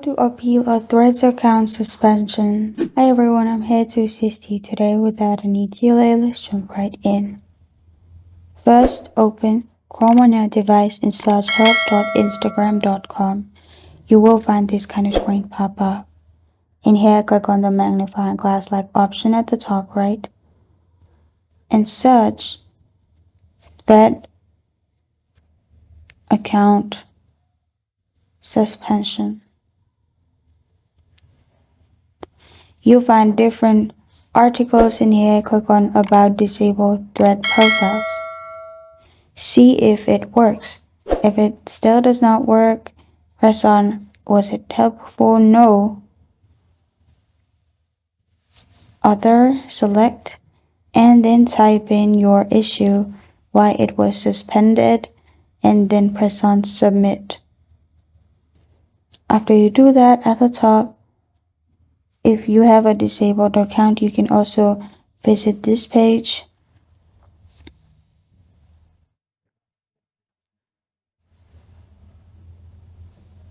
to appeal a Threads account suspension. Hi everyone, I'm here to assist you today. Without any delay, let's jump right in. First, open Chrome on your device and search help.instagram.com. You will find this kind of screen pop up. In here, click on the magnifying glass like option at the top right and search Thread account suspension. You'll find different articles in here. Click on About Disabled Thread Profiles. See if it works. If it still does not work, press on Was it helpful? No. Other, select, and then type in your issue, why it was suspended, and then press on Submit. After you do that, at the top, if you have a disabled account, you can also visit this page.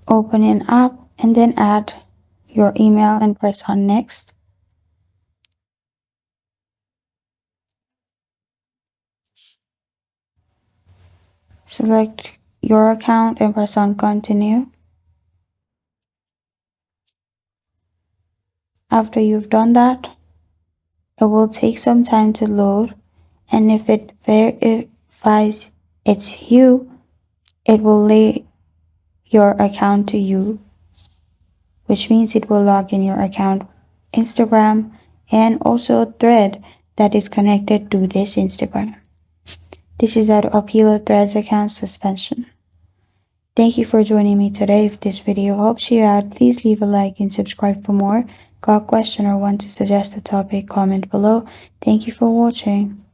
Open an app and then add your email and press on Next. Select your account and press on Continue. After you've done that, it will take some time to load, and if it verifies it's you, it will link your account to you, which means it will log in your account, Instagram, and also a thread that is connected to this Instagram. This is how to appeal a Threads account suspension. Thank you for joining me today. If this video helps you out, please leave a like and subscribe for more. Got a question or want to suggest a topic, comment below. Thank you for watching.